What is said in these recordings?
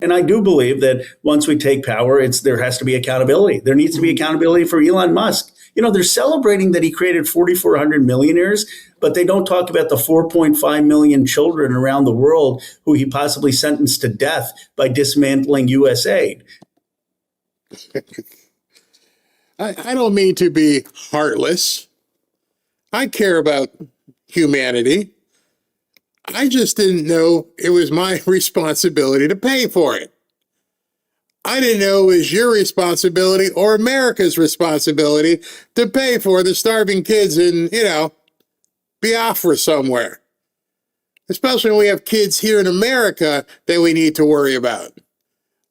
And I do believe that once we take power, there has to be accountability. There needs to be accountability for Elon Musk. They're celebrating that he created 4,400 millionaires, but they don't talk about the 4.5 million children around the world who he possibly sentenced to death by dismantling USAID. I don't mean to be heartless. I care about humanity. I just didn't know it was my responsibility to pay for it. I didn't know it was your responsibility or America's responsibility to pay for the starving kids in, Biafra somewhere. Especially when we have kids here in America that we need to worry about.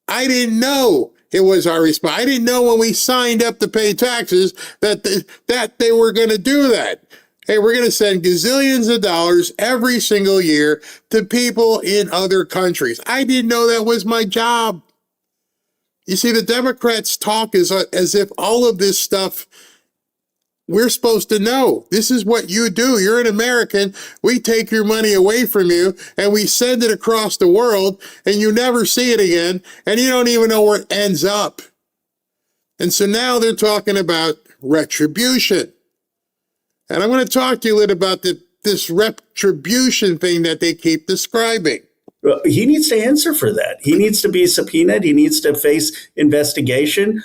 I didn't know it was our response. I didn't know when we signed up to pay taxes that they were going to do that. Hey, we're going to send gazillions of dollars every single year to people in other countries. I didn't know that was my job. You see, the Democrats talk as if all of this stuff we're supposed to know. This is what you do. You're an American. We take your money away from you and we send it across the world and you never see it again and you don't even know where it ends up. And so now they're talking about retribution. And I'm going to talk to you a little about this retribution thing that they keep describing. Well, he needs to answer for that. He needs to be subpoenaed. He needs to face investigation.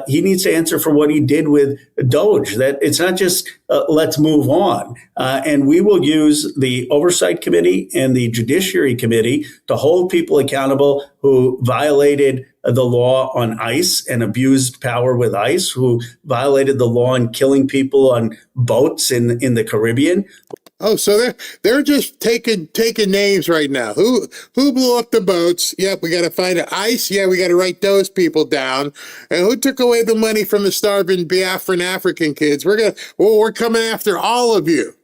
He needs to answer for what he did with Doge. That it's not just let's move on. And we will use the Oversight Committee and the Judiciary Committee to hold people accountable who violated the law on ICE and abused power with ICE, who violated the law in killing people on boats in the Caribbean. Oh, so they're just taking names right now. Who blew up the boats? Yep, we got to find an ICE. Yeah, we got to write those people down. And who took away the money from the starving Biafran African kids? We're coming after all of you.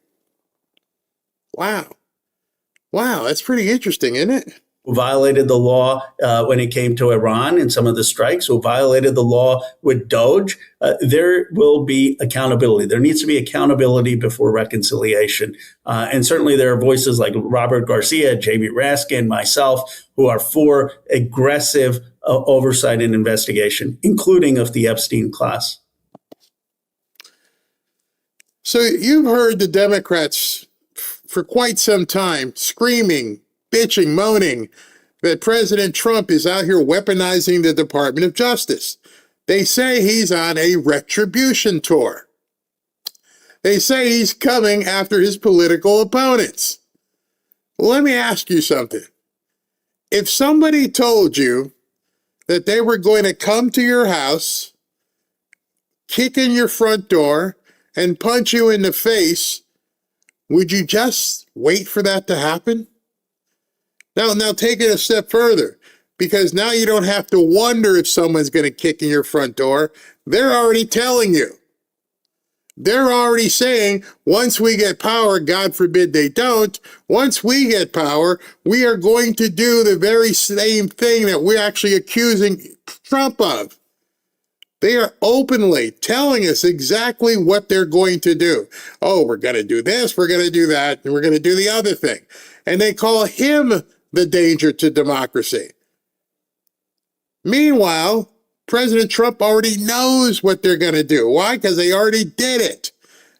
Wow, that's pretty interesting, isn't it? Who violated the law when it came to Iran and some of the strikes, who violated the law with Doge. There will be accountability. There needs to be accountability before reconciliation. And certainly there are voices like Robert Garcia, Jamie Raskin, myself, who are for aggressive oversight and investigation, including of the Epstein class. So you've heard the Democrats for quite some time screaming, bitching, moaning that President Trump is out here weaponizing the Department of Justice. They say he's on a retribution tour. They say he's coming after his political opponents. Well, let me ask you something. If somebody told you that they were going to come to your house, kick in your front door, and punch you in the face, would you just wait for that to happen? Now take it a step further, because now you don't have to wonder if someone's going to kick in your front door. They're already telling you. They're already saying, once we get power, God forbid they don't, once we get power, we are going to do the very same thing that we're actually accusing Trump of. They are openly telling us exactly what they're going to do. Oh, we're going to do this, we're going to do that, and we're going to do the other thing. And they call him the danger to democracy. Meanwhile, President Trump already knows what they're going to do. Why? Because they already did it.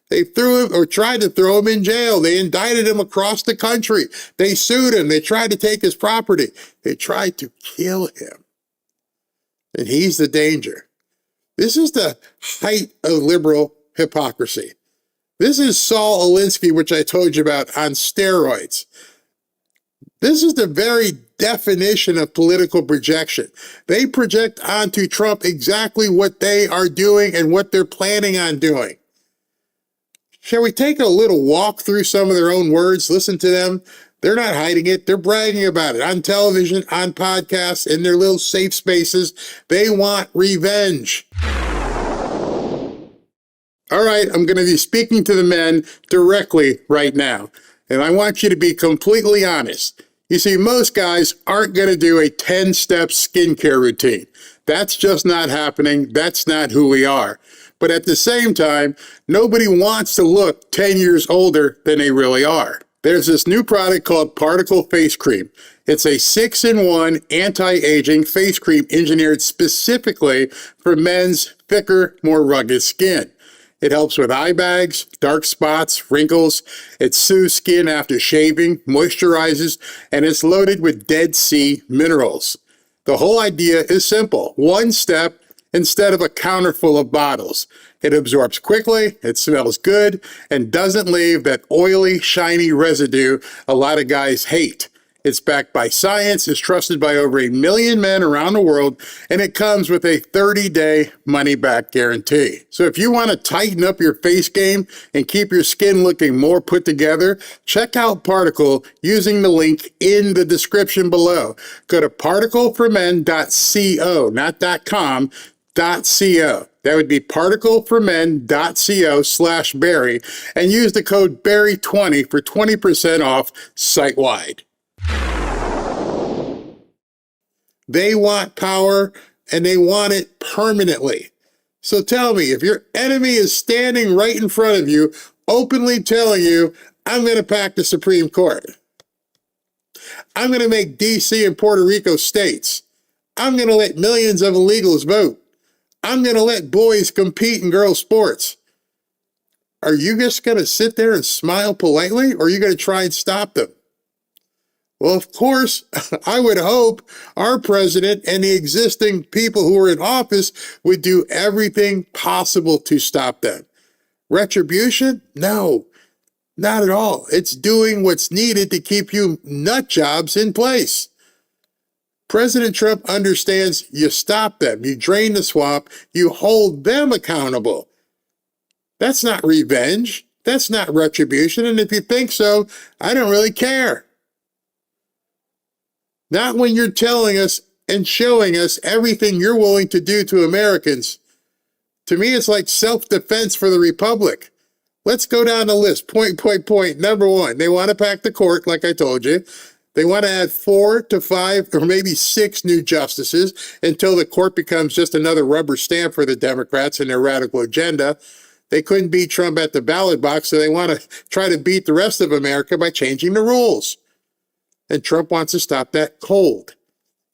They threw him or tried to throw him in jail. They indicted him across the country. They sued him. They tried to take his property. They tried to kill him. And he's the danger. This is the height of liberal hypocrisy. This is Saul Alinsky, which I told you about, on steroids. This is the very definition of political projection. They project onto Trump exactly what they are doing and what they're planning on doing. Shall we take a little walk through some of their own words? Listen to them. They're not hiding it. They're bragging about it on television, on podcasts, in their little safe spaces. They want revenge. All right, I'm going to be speaking to the men directly right now. And I want you to be completely honest. You see, most guys aren't going to do a 10-step skincare routine. That's just not happening. That's not who we are. But at the same time, nobody wants to look 10 years older than they really are. There's this new product called Particle Face Cream. It's a 6-in-1 anti-aging face cream engineered specifically for men's thicker, more rugged skin. It helps with eye bags, dark spots, wrinkles. It soothes skin after shaving, moisturizes, and it's loaded with Dead Sea minerals. The whole idea is simple. One step instead of a counter full of bottles. It absorbs quickly, it smells good, and doesn't leave that oily, shiny residue a lot of guys hate. It's backed by science, is trusted by over 1 million men around the world, and it comes with a 30-day money-back guarantee. So if you want to tighten up your face game and keep your skin looking more put together, check out Particle using the link in the description below. Go to particleformen.co, not .com, .co. That would be particleformen.co/Barry, and use the code Barry20 for 20% off site-wide. They want power, and they want it permanently. So tell me, if your enemy is standing right in front of you, openly telling you, I'm going to pack the Supreme Court. I'm going to make D.C. and Puerto Rico states. I'm going to let millions of illegals vote. I'm going to let boys compete in girls' sports. Are you just going to sit there and smile politely, or are you going to try and stop them? Well, of course, I would hope our president and the existing people who are in office would do everything possible to stop them. Retribution? No, not at all. It's doing what's needed to keep you nut jobs in place. President Trump understands you stop them, you drain the swamp, you hold them accountable. That's not revenge. That's not retribution. And if you think so, I don't really care. Not when you're telling us and showing us everything you're willing to do to Americans. To me, it's like self-defense for the Republic. Let's go down the list. Point. Number one, they want to pack the court, like I told you. They want to add 4 to 5 or maybe 6 new justices until the court becomes just another rubber stamp for the Democrats and their radical agenda. They couldn't beat Trump at the ballot box, so they want to try to beat the rest of America by changing the rules. And Trump wants to stop that cold.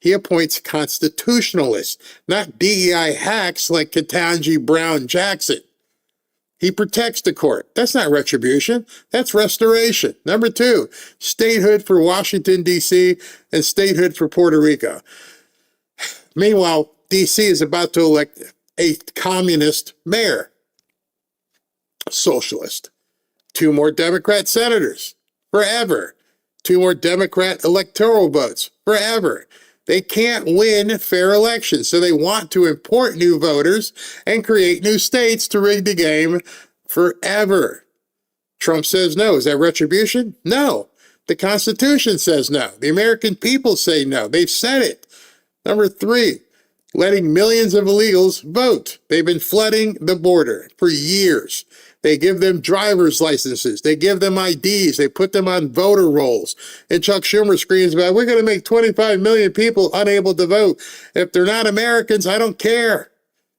He appoints constitutionalists, not DEI hacks like Ketanji Brown Jackson. He protects the court. That's not retribution. That's restoration. Number 2, statehood for Washington, D.C., and statehood for Puerto Rico. Meanwhile, D.C. is about to elect a communist mayor, socialist. 2 more Democrat senators, forever. 2 more Democrat electoral votes, forever. They can't win fair elections, so they want to import new voters and create new states to rig the game forever. Trump says no. Is that retribution? No. The Constitution says no. The American people say no. They've said it. Number 3, letting millions of illegals vote. They've been flooding the border for years. They give them driver's licenses. They give them IDs. They put them on voter rolls. And Chuck Schumer screams about, we're going to make 25 million people unable to vote. If they're not Americans, I don't care.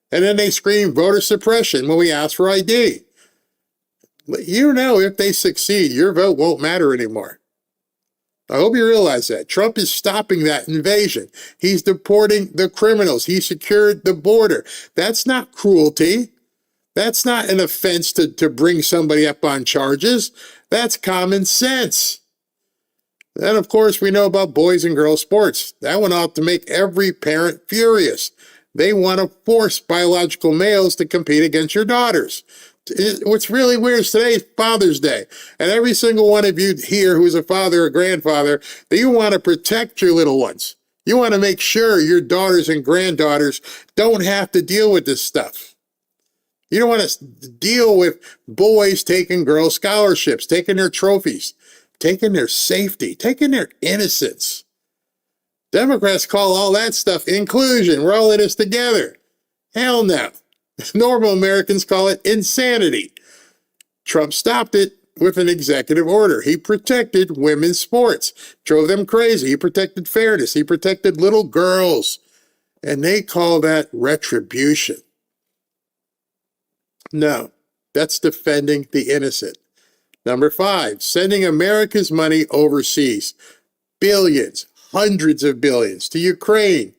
And then they scream voter suppression when we ask for ID. You know, if they succeed, your vote won't matter anymore. I hope you realize that. Trump is stopping that invasion. He's deporting the criminals. He secured the border. That's not cruelty. That's not an offense to bring somebody up on charges. That's common sense. Then, of course, we know about boys and girls sports. That went out to make every parent furious. They want to force biological males to compete against your daughters. What's really weird is today's Father's Day. And every single one of you here who's a father or grandfather, that you want to protect your little ones. You want to make sure your daughters and granddaughters don't have to deal with this stuff. You don't want to deal with boys taking girls' scholarships, taking their trophies, taking their safety, taking their innocence. Democrats call all that stuff inclusion. We're all in this together. Hell no. Normal Americans call it insanity. Trump stopped it with an executive order. He protected women's sports, drove them crazy. He protected fairness. He protected little girls. And they call that retribution. No, that's defending the innocent. Number 5, sending America's money overseas. Billions, hundreds of billions to Ukraine,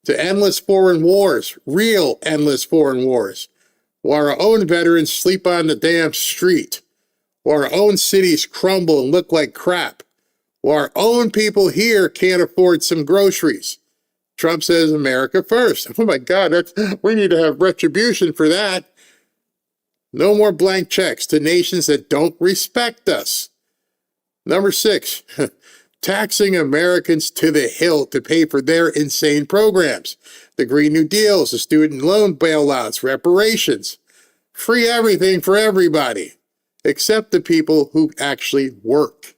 to endless foreign wars, real endless foreign wars, while our own veterans sleep on the damn street, while our own cities crumble and look like crap, while our own people here can't afford some groceries. Trump says America first. Oh my God, we need to have retribution for that. No more blank checks to nations that don't respect us. Number 6, taxing Americans to the hilt to pay for their insane programs. The Green New Deals, the student loan bailouts, reparations. Free everything for everybody, except the people who actually work.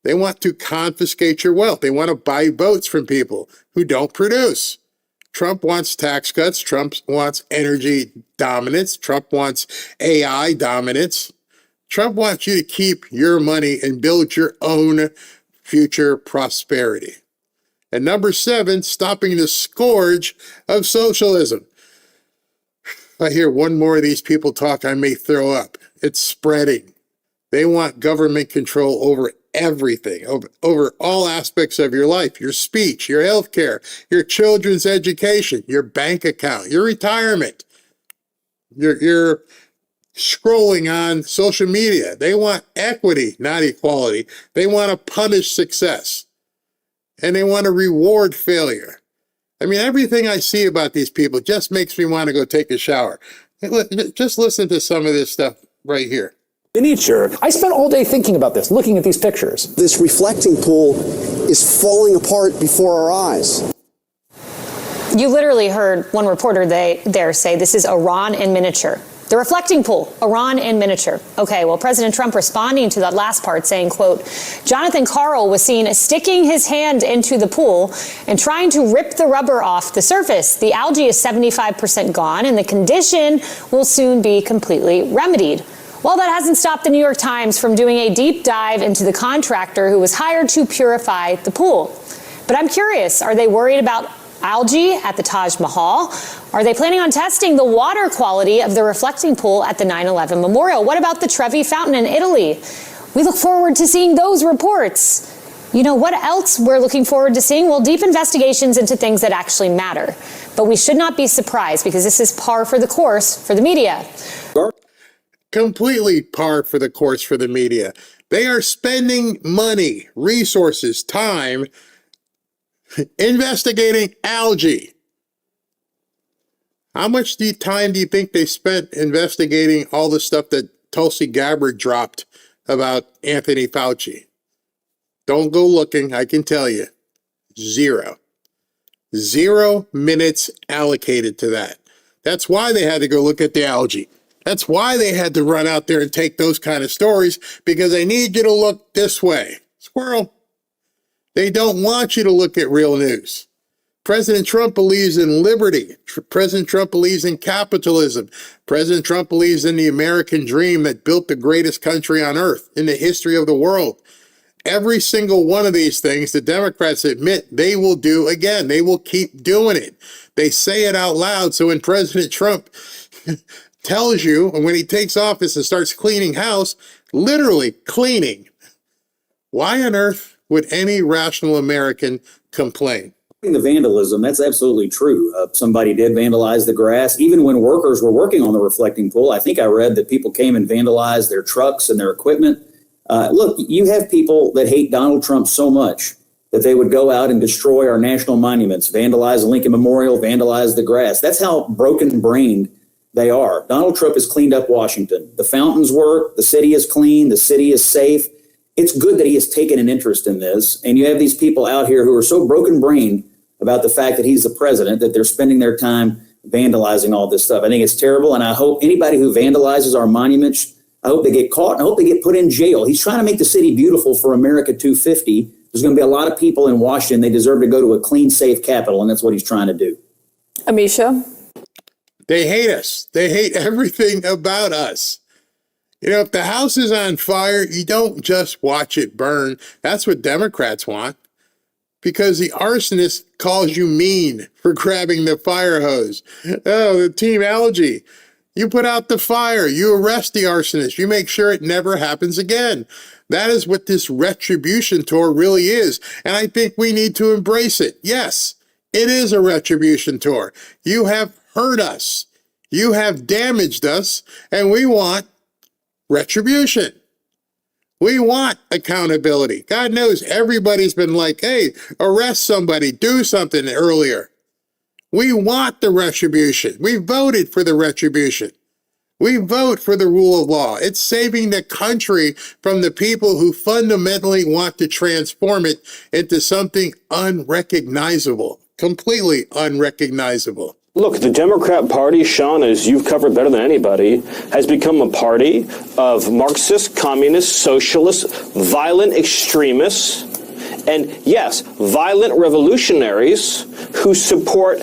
They want to confiscate your wealth. They want to buy votes from people who don't produce. Trump wants tax cuts. Trump wants energy dominance. Trump wants AI dominance. Trump wants you to keep your money and build your own future prosperity. And number 7, stopping the scourge of socialism. If I hear one more of these people talk, I may throw up. It's spreading. They want government control over everything, over all aspects of your life, your speech, your health care, your children's education, your bank account, your retirement, your scrolling on social media. They want equity, not equality. They want to punish success, and they want to reward failure. I mean, everything I see about these people just makes me want to go take a shower. Just listen to some of this stuff right here. Miniature. I spent all day thinking about this, looking at these pictures. This reflecting pool is falling apart before our eyes. You literally heard one reporter there say this is Iran in miniature. The reflecting pool, Iran in miniature. Okay, well, President Trump responding to that last part saying, quote, Jonathan Karl was seen sticking his hand into the pool and trying to rip the rubber off the surface. The algae is 75% gone and the condition will soon be completely remedied. Well, that hasn't stopped the New York Times from doing a deep dive into the contractor who was hired to purify the pool. But I'm curious, are they worried about algae at the Taj Mahal? Are they planning on testing the water quality of the reflecting pool at the 9/11 Memorial? What about the Trevi Fountain in Italy? We look forward to seeing those reports. You know what else we're looking forward to seeing? Well, deep investigations into things that actually matter. But we should not be surprised because this is par for the course for the media. Completely par for the course for the media. They are spending money, resources, time investigating algae. How much time do you think they spent investigating all the stuff that Tulsi Gabbard dropped about Anthony Fauci? Don't go looking, I can tell you. 0. 0 minutes allocated to that. That's why they had to go look at the algae. That's why they had to run out there and take those kind of stories, because they need you to look this way. Squirrel. They don't want you to look at real news. President Trump believes in liberty. President Trump believes in capitalism. President Trump believes in the American dream that built the greatest country on earth in the history of the world. Every single one of these things, the Democrats admit they will do again. They will keep doing it. They say it out loud. So when President Trump tells you, and when he takes office and starts cleaning house, literally cleaning, why on earth would any rational American complain? The vandalism, that's absolutely true. Somebody did vandalize the grass. Even when workers were working on the reflecting pool, I think I read that people came and vandalized their trucks and their equipment. Look, you have people that hate Donald Trump so much that they would go out and destroy our national monuments, vandalize the Lincoln Memorial, vandalize the grass. That's how broken-brained they are. Donald Trump has cleaned up Washington. The fountains work. The city is clean. The city is safe. It's good that he has taken an interest in this. And you have these people out here who are so broken-brained about the fact that he's the president that they're spending their time vandalizing all this stuff. I think it's terrible. And I hope anybody who vandalizes our monuments, I hope they get caught and I hope they get put in jail. He's trying to make the city beautiful for America 250. There's going to be a lot of people in Washington. They deserve to go to a clean, safe capital. And that's what he's trying to do. Amisha? They hate us. They hate everything about us. You know, if the house is on fire, you don't just watch it burn. That's what Democrats want. Because the arsonist calls you mean for grabbing the fire hose. Oh, the team algae. You put out the fire. You arrest the arsonist. You make sure it never happens again. That is what this retribution tour really is. And I think we need to embrace it. Yes, it is a retribution tour. You have hurt us. You have damaged us. And we want retribution. We want accountability. God knows everybody's been like, hey, arrest somebody, do something earlier. We want the retribution. We voted for the retribution. We vote for the rule of law. It's saving the country from the people who fundamentally want to transform it into something unrecognizable, completely unrecognizable. Look, the Democrat Party, Sean, as you've covered better than anybody, has become a party of Marxist, communist, socialist, violent extremists, and yes, violent revolutionaries who support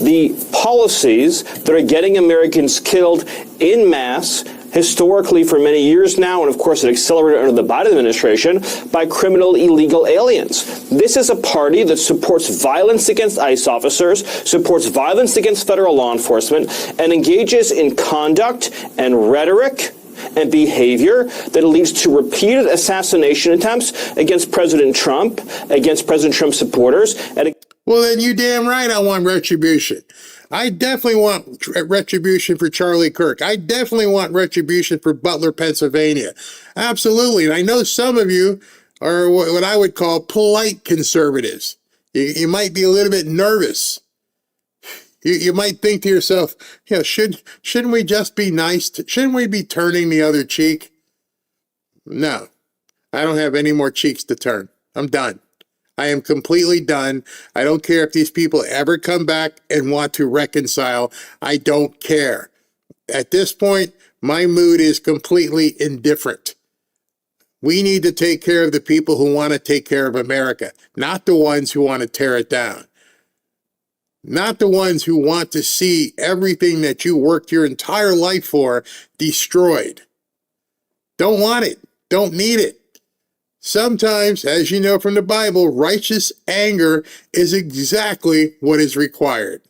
the policies that are getting Americans killed en masse, historically for many years now, and of course it accelerated under the Biden administration, by criminal illegal aliens. This is a party that supports violence against ICE officers, supports violence against federal law enforcement, and engages in conduct and rhetoric and behavior that leads to repeated assassination attempts against President Trump, against President Trump's supporters, and well, then you damn right I want retribution. I definitely want retribution for Charlie Kirk. I definitely want retribution for Butler, Pennsylvania. Absolutely. And I know some of you are what I would call polite conservatives. You might be a little bit nervous. You might think to yourself, you know, shouldn't we just be nice? Shouldn't we be turning the other cheek? No, I don't have any more cheeks to turn. I'm done. I am completely done. I don't care if these people ever come back and want to reconcile. I don't care. At this point, my mood is completely indifferent. We need to take care of the people who want to take care of America, not the ones who want to tear it down. Not the ones who want to see everything that you worked your entire life for destroyed. Don't want it. Don't need it. Sometimes, as you know from the Bible, righteous anger is exactly what is required.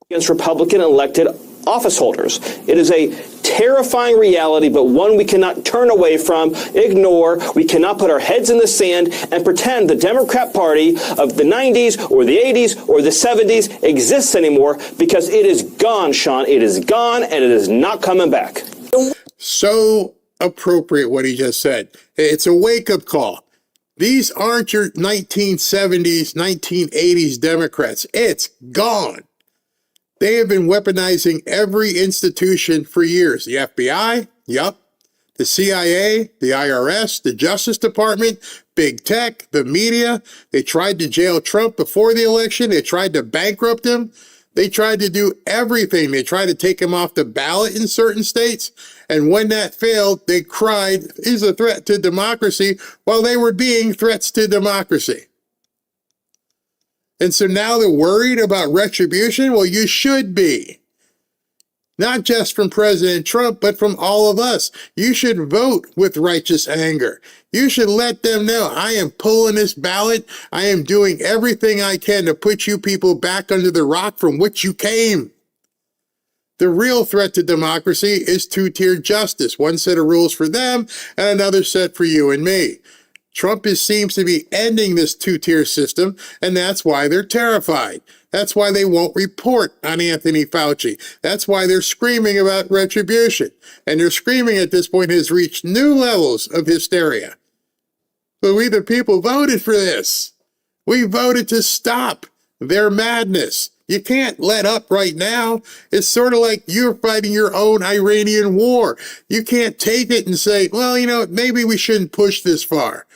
Against Republican elected office holders. It is a terrifying reality, but one we cannot turn away from, ignore. We cannot put our heads in the sand and pretend the Democrat Party of the 90s or the 80s or the 70s exists anymore, because it is gone, Sean. It is gone, and it is not coming back. So appropriate what he just said. It's a wake-up call. These aren't your 1970s, 1980s Democrats. It's gone. They have been weaponizing every institution for years. The FBI, yup. The CIA, the IRS, the Justice Department, big tech, the media. They tried to jail Trump before the election. They tried to bankrupt him. They tried to do everything. They tried to take him off the ballot in certain states. And when that failed, they cried, he's a threat to democracy, while they were being threats to democracy. And so now they're worried about retribution? Well, you should be. Not just from President Trump, but from all of us. You should vote with righteous anger. You should let them know, I am pulling this ballot. I am doing everything I can to put you people back under the rock from which you came. The real threat to democracy is two-tier justice. One set of rules for them and another set for you and me. Trump seems to be ending this two-tier system, and that's why they're terrified. That's why they won't report on Anthony Fauci. That's why they're screaming about retribution. And their screaming at this point has reached new levels of hysteria. But we, the people, voted for this. We voted to stop their madness. You can't let up right now. It's sort of like you're fighting your own Iranian war. You can't take it and say, well, you know, maybe we shouldn't push this far.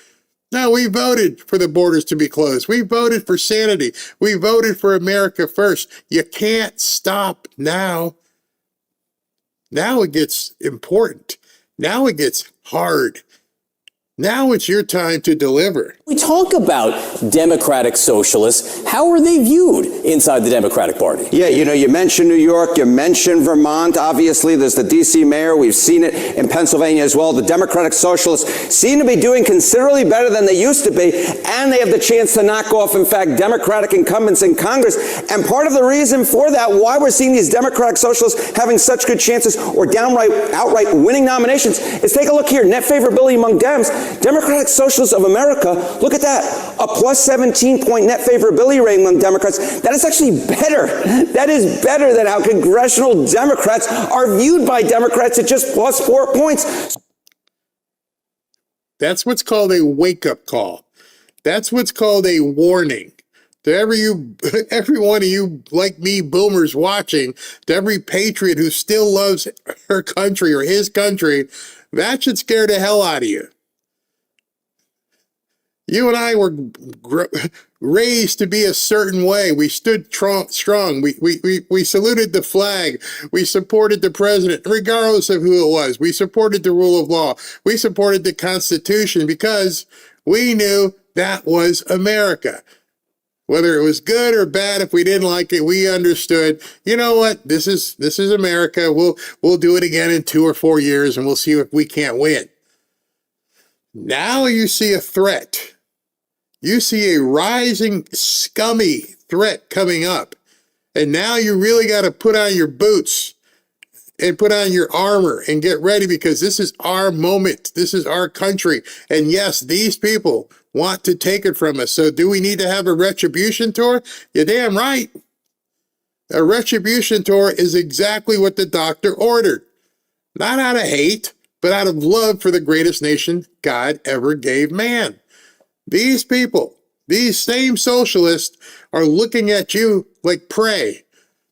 No, we voted for the borders to be closed. We voted for sanity. We voted for America first. You can't stop now. Now it gets important. Now it gets hard. Now it's your time to deliver. We talk about democratic socialists. How are they viewed inside the Democratic Party? Yeah, you mentioned New York, you mentioned Vermont. Obviously, there's the D.C. mayor. We've seen it in Pennsylvania as well. The Democratic Socialists seem to be doing considerably better than they used to be, and they have the chance to knock off, in fact, Democratic incumbents in Congress. And part of the reason for that, why we're seeing these Democratic Socialists having such good chances or outright winning nominations, is take a look here. Net favorability among Dems. Democratic Socialists of America, look at that, a plus 17-point net favorability rating among Democrats. That is actually better. That is better than how congressional Democrats are viewed by Democrats at just plus 4 points. That's what's called a wake-up call. That's what's called a warning. To every one of you like me boomers watching, to every patriot who still loves her country or his country, that should scare the hell out of you. You and I were raised to be a certain way. We stood strong. We saluted the flag. We supported the president, regardless of who it was. We supported the rule of law. We supported the Constitution because we knew that was America. Whether it was good or bad, if we didn't like it, we understood, you know what, this is America. We'll do it again in 2 or 4 years, and we'll see if we can't win. Now you see a threat. You see a rising, scummy threat coming up. And now you really got to put on your boots and put on your armor and get ready, because this is our moment. This is our country. And yes, these people want to take it from us. So do we need to have a retribution tour? You're damn right. A retribution tour is exactly what the doctor ordered. Not out of hate, but out of love for the greatest nation God ever gave man. These people, these same socialists, are looking at you like prey.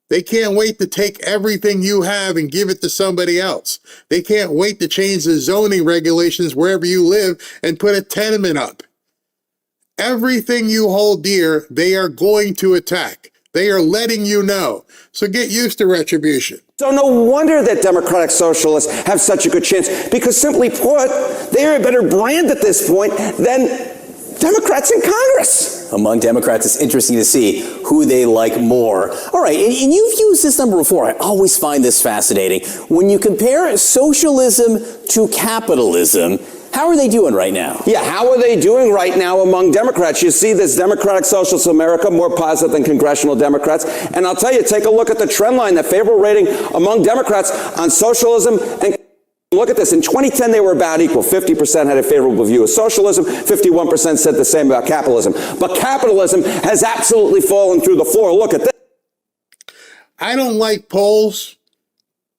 They can't wait to take everything you have and give it to somebody else. They can't wait to change the zoning regulations wherever you live and put a tenement up. Everything you hold dear, they are going to attack. They are letting you know. So get used to retribution. So no wonder that Democratic Socialists have such a good chance, because simply put, they are a better brand at this point than Democrats in Congress. Among Democrats, it's interesting to see who they like more. All right, and you've used this number before. I always find this fascinating. When you compare socialism to capitalism, how are they doing right now? Yeah, how are they doing right now among Democrats? You see this Democratic Socialists of America more positive than congressional Democrats. And I'll tell you, take a look at the trend line, the favorable rating among Democrats on socialism and look at this. In 2010, they were about equal. 50% had a favorable view of socialism. 51% said the same about capitalism. But capitalism has absolutely fallen through the floor. Look at this. I don't like polls,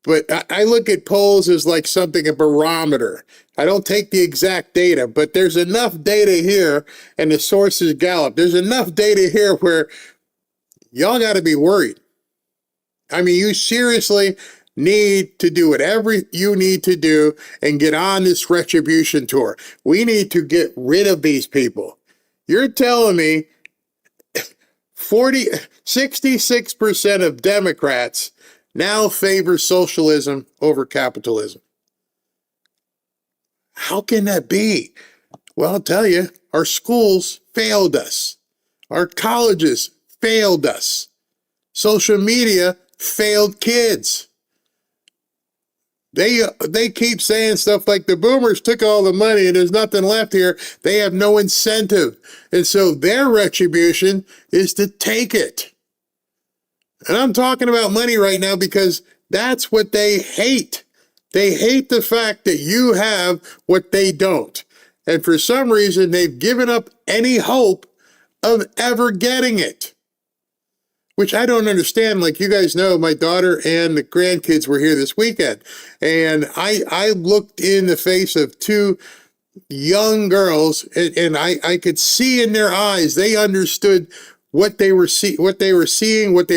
but I look at polls as like something, a barometer. I don't take the exact data, but there's enough data here, and the source is Gallup. There's enough data here where y'all got to be worried. I mean, you seriously need to do whatever you need to do and get on this retribution tour. We need to get rid of these people. You're telling me 66% of Democrats now favor socialism over capitalism. How can that be? Well, I'll tell you, our schools failed us. Our colleges failed us. Social media failed kids. They keep saying stuff like the boomers took all the money and there's nothing left here. They have no incentive. And so their retribution is to take it. And I'm talking about money right now because that's what they hate. They hate the fact that you have what they don't. And for some reason, they've given up any hope of ever getting it. Which I don't understand. Like you guys know, my daughter and the grandkids were here this weekend. And I looked in the face of two young girls and I could see in their eyes, they understood what they were seeing, what they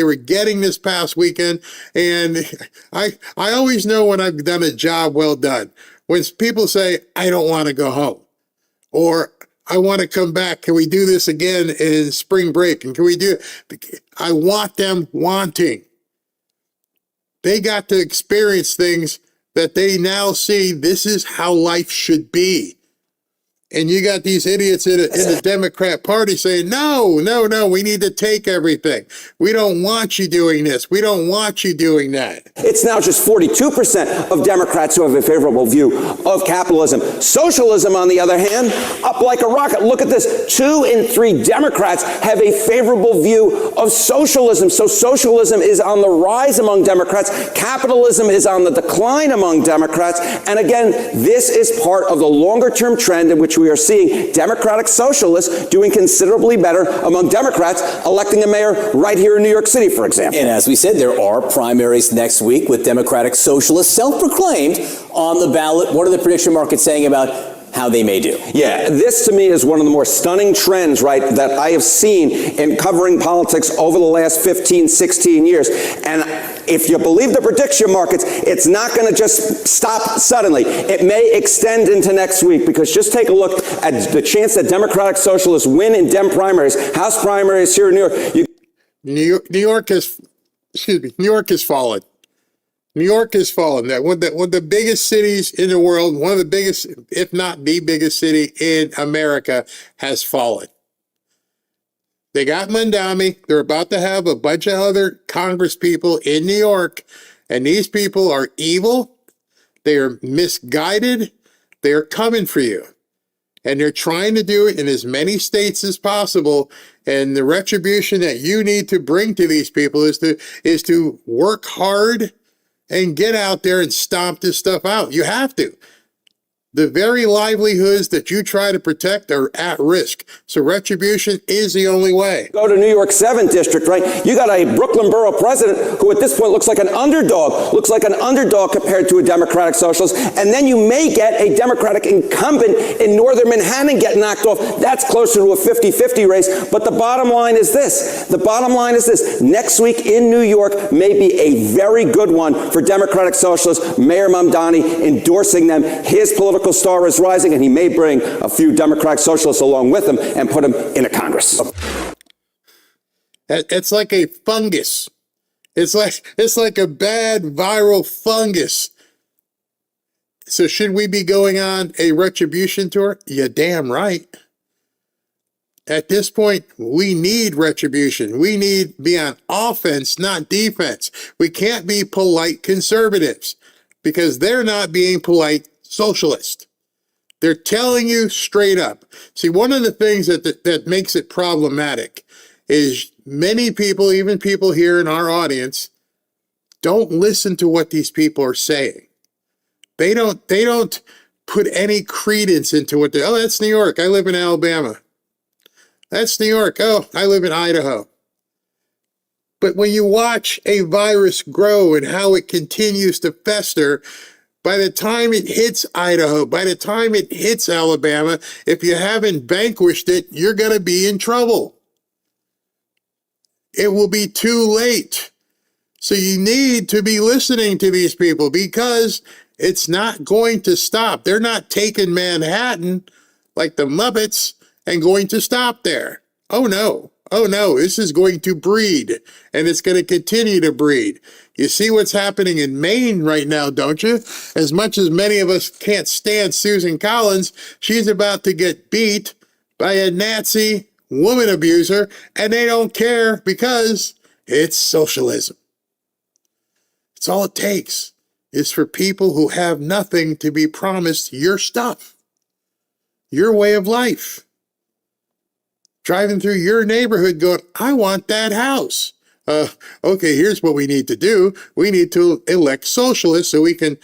were getting this past weekend. And I always know when I've done a job well done. When people say, I don't want to go home, or I want to come back. Can we do this again in spring break? And can we do it? I want them wanting. They got to experience things that they now see this is how life should be. And you got these idiots in the Democrat Party saying, no, we need to take everything. We don't want you doing this. We don't want you doing that. It's now just 42% of Democrats who have a favorable view of capitalism. Socialism, on the other hand, up like a rocket. Look at this. 2 in 3 Democrats have a favorable view of socialism. So socialism is on the rise among Democrats. Capitalism is on the decline among Democrats. And again, this is part of the longer-term trend in which we are seeing Democratic socialists doing considerably better among Democrats, electing a mayor right here in New York City, for example. And as we said, there are primaries next week with Democratic socialists, self-proclaimed, on the ballot. What are the prediction markets saying about how they may do? Yeah, this to me is one of the more stunning trends, right, that I have seen in covering politics over the last 15, 16 years. And if you believe the prediction markets, it's not going to just stop suddenly. It may extend into next week, because just take a look at the chance that Democratic socialists win in Dem primaries, House primaries here in New York. New York has fallen. New York has fallen. That one of the biggest cities in the world, one of the biggest, if not the biggest city in America, has fallen. They got Mandami. They're about to have a bunch of other Congress people in New York, and these people are evil. They are misguided. They are coming for you. And they're trying to do it in as many states as possible. And the retribution that you need to bring to these people is to work hard and get out there and stomp this stuff out. You have to. The very livelihoods that you try to protect are at risk. So retribution is the only way. Go to New York 7th District, right? You got a Brooklyn Borough president who at this point looks like an underdog compared to a Democratic socialist. And then you may get a Democratic incumbent in Northern Manhattan get knocked off. That's closer to a 50-50 race. But the bottom line is this. Next week in New York may be a very good one for Democratic socialist Mayor Mamdani, endorsing them. His political star is rising, and he may bring a few Democratic socialists along with him and put them in a Congress. It's like a fungus. It's like a bad viral fungus. So should we be going on a retribution tour? You're damn right. At this point, we need retribution. We need to be on offense, not defense. We can't be polite conservatives, because they're not being polite socialist. They're telling you straight up. See, one of the things that makes it problematic is many people, even people here in our audience, don't listen to what these people are saying. They don't put any credence into what oh, that's New York. I live in Alabama. That's New York. Oh, I live in Idaho. But when you watch a virus grow and how it continues to fester, by the time it hits Idaho, by the time it hits Alabama, if you haven't vanquished it, you're going to be in trouble. It will be too late. So you need to be listening to these people, because it's not going to stop. They're not taking Manhattan like the Muppets and going to stop there. Oh no, this is going to breed, and it's going to continue to breed. You see what's happening in Maine right now, don't you? As much as many of us can't stand Susan Collins, she's about to get beat by a Nazi woman abuser, and they don't care because it's socialism. It's all it takes is for people who have nothing to be promised your stuff, your way of life. Driving through your neighborhood going, I want that house. Okay, here's what we need to do. We need to elect socialists so we can,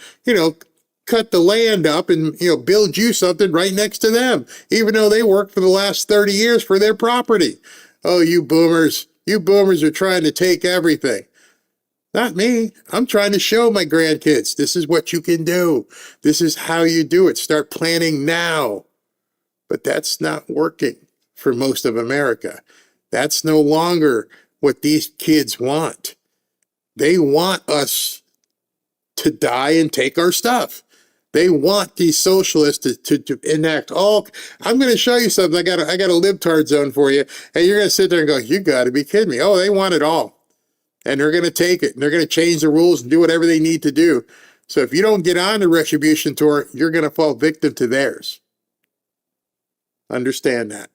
cut the land up and, build you something right next to them, even though they worked for the last 30 years for their property. Oh, you boomers are trying to take everything. Not me. I'm trying to show my grandkids, this is what you can do. This is how you do it. Start planning now. But that's not working for most of America. That's no longer what these kids want. They want us to die and take our stuff. They want these socialists to enact all. I'm going to show you something. I got a libtard zone for you, and you're going to sit there and go, you got to be kidding me. Oh, they want it all. And they're going to take it, and they're going to change the rules and do whatever they need to do. So if you don't get on the retribution tour, you're going to fall victim to theirs. Understand that.